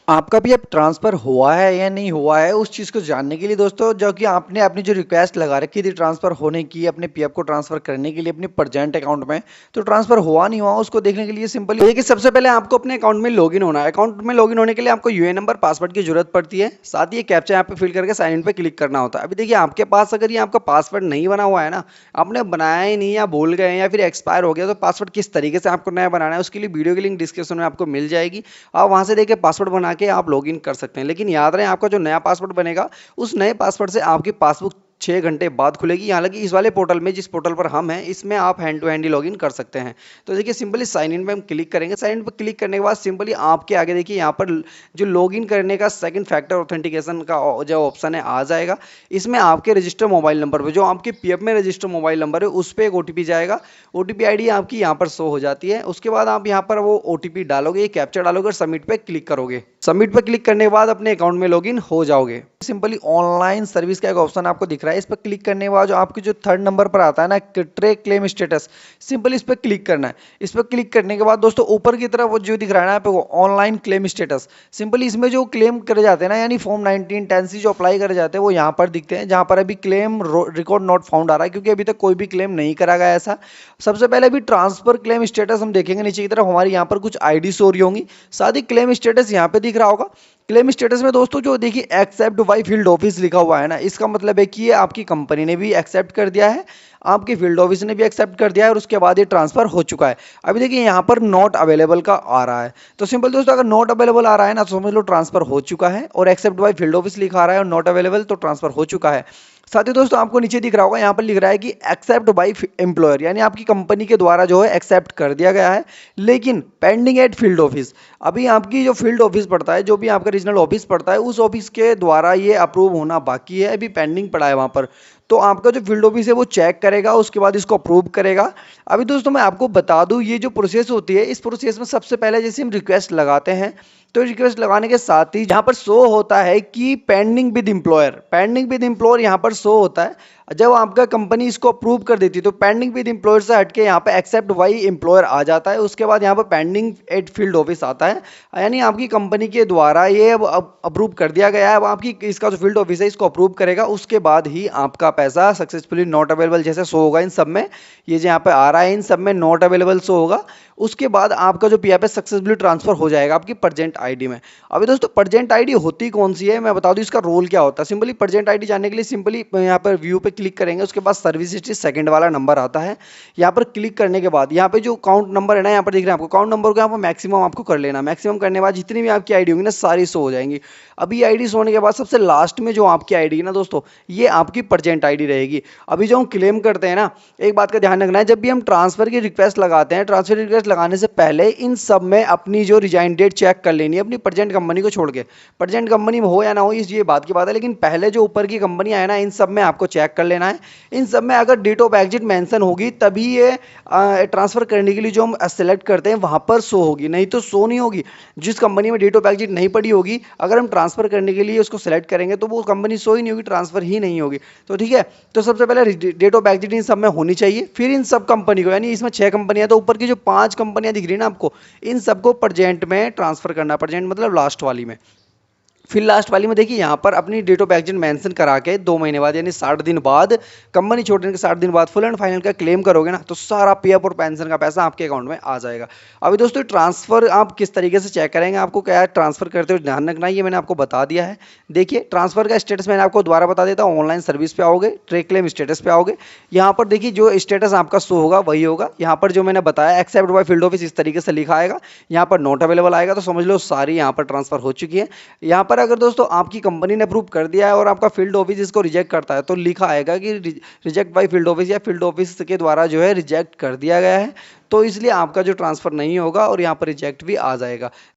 आपका भी अब ट्रांसफ़र हुआ है या नहीं हुआ है उस चीज़ को जानने के लिए दोस्तों जो कि आपने अपनी जो रिक्वेस्ट लगा रखी थी ट्रांसफ़र होने की अपने पीएफ को ट्रांसफ़र करने के लिए अपने प्रेजेंट अकाउंट में, तो ट्रांसफ़र हुआ नहीं हुआ उसको देखने के लिए सिंपली देखिए सबसे पहले आपको अपने अकाउंट में लॉगिन होना है। अकाउंट में लॉगिन होने के लिए आपको यूएएन नंबर पासवर्ड की जरूरत पड़ती है, साथ ही कैप्चा यहाँ पे फिल करके साइन इन पे क्लिक करना होता है। अभी देखिए आपके पास अगर ये आपका पासवर्ड नहीं बना हुआ है ना, आपने बनाया ही नहीं या भूल गए या फिर एक्सपायर हो गया, तो पासवर्ड किस तरीके से आपको नया बनाना है उसके लिए वीडियो की लिंक डिस्क्रिप्शन में आपको मिल जाएगी। आप वहां से देखिए पासवर्ड बना के आप लॉगिन कर सकते हैं। लेकिन याद रहे आपका जो नया पासवर्ड बनेगा उस नए पासवर्ड से आपकी पासबुक 6 घंटे बाद खुलेगी। हालांकि इस वाले पोर्टल में जिस पोर्टल पर हम हैं इसमें आप हैंड टू हैंड ही लॉगिन कर सकते हैं। तो देखिए सिंपली साइन इन पे हम क्लिक करेंगे। साइन इन पर क्लिक करने के बाद सिंपली आपके आगे देखिए यहाँ पर जो लॉगिन करने का सेकंड फैक्टर ऑथेंटिकेशन का जो ऑप्शन है आ जाएगा। इसमें आपके रजिस्टर मोबाइल नंबर पर जो आपके पीएफ में रजिस्टर मोबाइल नंबर है उस पर एक ओटीपी जाएगा। ओटीपी आईडी आपकी यहाँ पर शो हो जाती है। उसके बाद आप यहाँ पर वो ओटीपी डालोगे, कैप्चर डालोगे और सबमिट पे क्लिक करोगे। सबमिट पे क्लिक करने के बाद अपने अकाउंट में लॉगिन हो जाओगे। सिंपली ऑनलाइन सर्विस का एक ऑप्शन आपको दिख रहा है, इस पर क्लिक करने के बाद जो आपकी जो थर्ड नंबर पर आता है ना ट्रैक क्लेम स्टेटस, सिंपली इस पर क्लिक करना है। इस पर क्लिक करने के बाद दोस्तों ऊपर की तरफ वो जो दिख रहा है ना आपको ऑनलाइन क्लेम स्टेटस, सिंपली इसमें जो क्लेम करे जाते हैं ना यानी फॉर्म 1910C जो अप्लाई करे जाते हैं वो यहाँ पर दिखते हैं, जहाँ पर अभी क्लेम रिकॉर्ड नॉट फाउंड आ रहा है क्योंकि अभी तक कोई भी क्लेम नहीं करा गया ऐसा। सबसे पहले अभी ट्रांसफर क्लेम स्टेटस हम देखेंगे, नीचे की तरफ हमारी यहाँ पर कुछ आईडी शो हो रही होंगी, साथ ही क्लेम स्टेटस यहाँ पे दिख रहा होगा। क्लेम स्टेटस में दोस्तों जो देखिए एक्सेप्ट बाय फील्ड ऑफिस लिखा हुआ है ना, इसका मतलब है कि ये आपकी कंपनी ने भी एक्सेप्ट कर दिया है, आपकी फील्ड ऑफिस ने भी एक्सेप्ट कर दिया है और उसके बाद ये ट्रांसफर हो चुका है। अभी देखिए यहाँ पर नॉट अवेलेबल का आ रहा है, तो सिंपल दोस्तों अगर नॉट अवेलेबल आ रहा है ना तो समझ लो ट्रांसफर हो चुका है, और एक्सेप्ट बाय फील्ड ऑफिस लिखा आ रहा है और नॉट अवेलेबल तो ट्रांसफर हो चुका है। साथ ही दोस्तों आपको नीचे दिख रहा होगा यहाँ पर लिख रहा है कि एक्सेप्ट बाय एम्प्लॉयर, यानी आपकी कंपनी के द्वारा जो है एक्सेप्ट कर दिया गया है लेकिन पेंडिंग एट फील्ड ऑफिस। अभी आपकी जो फील्ड ऑफिस पड़ता है, जो भी आपका रीजनल ऑफिस पड़ता है, उस ऑफिस के द्वारा ये अप्रूव होना बाकी है, अभी पेंडिंग पड़ा है वहाँ पर। तो आपका जो फील्ड ऑफिस है वो चेक करेगा, उसके बाद इसको अप्रूव करेगा। अभी दोस्तों मैं आपको बता दूं ये जो प्रोसेस होती है, इस प्रोसेस में सबसे पहले जैसे हम रिक्वेस्ट लगाते हैं तो रिक्वेस्ट लगाने के साथ ही यहाँ पर शो होता है कि pending with employer, pending with employer यहाँ पर शो होता है। जब आपका कंपनी इसको अप्रूव कर देती है तो पेंडिंग विद एम्प्लॉयर से हटके यहाँ पे एक्सेप्ट बाय एम्प्लॉयर आ जाता है। उसके बाद यहाँ पर पेंडिंग एट फील्ड ऑफिस आता है, यानी आपकी कंपनी के द्वारा ये अब अप्रूव कर दिया गया है। अब आपकी इसका जो फील्ड ऑफिस है इसको अप्रूव करेगा, उसके बाद ही आपका पैसा सक्सेसफुली नॉट अवेलेबल जैसे शो होगा इन सब में, ये जो यहाँ पे आ रहा है इन सब में नॉट अवेलेबल शो होगा। उसके बाद आपका जो पीएफ है सक्सेसफुली ट्रांसफर हो जाएगा आपकी प्रेजेंट आईडी में। अभी दोस्तों प्रेजेंट आईडी होती कौन सी है मैं बता दूं, इसका रोल क्या होता है। सिंपली प्रेजेंट आईडी जानने के लिए सिंपली यहाँ पर व्यू पे क्लिक करेंगे, उसके बाद सर्विस हिस्ट्री सेकंड वाला नंबर आता है। यहाँ पर क्लिक करने के बाद यहाँ पे जो अकाउंट नंबर है ना यहाँ पर दिख रहा है आपको, अकाउंट नंबर को यहाँ पर मैक्सिमम आपको कर लेना। मैक्सिमम करने के बाद जितनी भी आपकी आईडी होगी ना सारी शो हो जाएंगी। अभी आईडी शो होने के बाद सबसे लास्ट में जो आपकी आईडी है ना दोस्तों, ये आपकी प्रेजेंट आईडी रहेगी। अभी जो हम क्लेम करते हैं ना, एक बात का ध्यान रखना है, जब भी हम ट्रांसफर की रिक्वेस्ट लगाते हैं, ट्रांसफर की रिक्वेस्ट लगाने से पहले इन सब में अपनी जो रिजाइन डेट चेक कर लेनी है अपनी प्रेजेंट कंपनी को छोड़ के। प्रेजेंट कंपनी में हो या ना हो इस ये बात की बात है, लेकिन पहले जो ऊपर की कंपनी है ना इन सब में आपको चेक कर लेना है। इन सब में अगर डेट ऑफ एग्जिट मेंशन होगी तभी ये ट्रांसफर करने के लिए जो हम सेलेक्ट करते हैं वहां पर शो होगी, नहीं तो शो नहीं होगी। जिस कंपनी में डेट ऑफ एग्जिट नहीं पड़ी होगी अगर हम ट्रांसफर करने के लिए उसको सेलेक्ट करेंगे तो वो कंपनी शो ही नहीं होगी, ट्रांसफर ही नहीं होगी। तो ठीक है, तो सबसे पहले डेट ऑफ एग्जिट इन सब में होनी चाहिए, फिर इन सब कंपनी को, यानी इसमें 6 कंपनियां तो ऊपर की जो 5 कंपनियां दिख रही है ना आपको, इन सबको प्रेजेंट में ट्रांसफर करना, प्रेजेंट मतलब लास्ट वाली में। फिर लास्ट वाली में देखिए यहाँ पर अपनी डेट ऑफ एग्जिट मेंशन करा के 2 महीने बाद यानी 60 दिन बाद, कंपनी छोड़ने के 60 दिन बाद फुल एंड फाइनल का क्लेम करोगे ना तो सारा पीएफ और पेंशन का पैसा आपके अकाउंट में आ जाएगा। अभी दोस्तों ट्रांसफर आप किस तरीके से चेक करेंगे, आपको क्या ट्रांसफर करते हुए ध्यान रखना है ये मैंने आपको बता दिया है। देखिए ट्रांसफर का स्टेटस मैंने आपको दोबारा बता देता हूँ। ऑनलाइन सर्विस पे आओगे, ट्रैक क्लेम स्टेटस पे आओगे, यहाँ पर देखिए जो स्टेटस आपका शो होगा वही होगा। यहाँ पर जो मैंने बताया एक्सेप्ट बाय फील्ड ऑफिस इस तरीके से लिखा आएगा, यहाँ पर नॉट अवेलेबल आएगा तो समझ लो सारी यहाँ पर ट्रांसफर हो चुकी है। यहाँ पर अगर दोस्तों आपकी कंपनी ने अप्रूव कर दिया है और आपका फील्ड ऑफिस इसको रिजेक्ट करता है तो लिखा आएगा कि रिजेक्ट बाय फील्ड ऑफिस या फील्ड ऑफिस के द्वारा जो है रिजेक्ट कर दिया गया है, तो इसलिए आपका जो ट्रांसफर नहीं होगा और यहाँ पर रिजेक्ट भी आ जाएगा।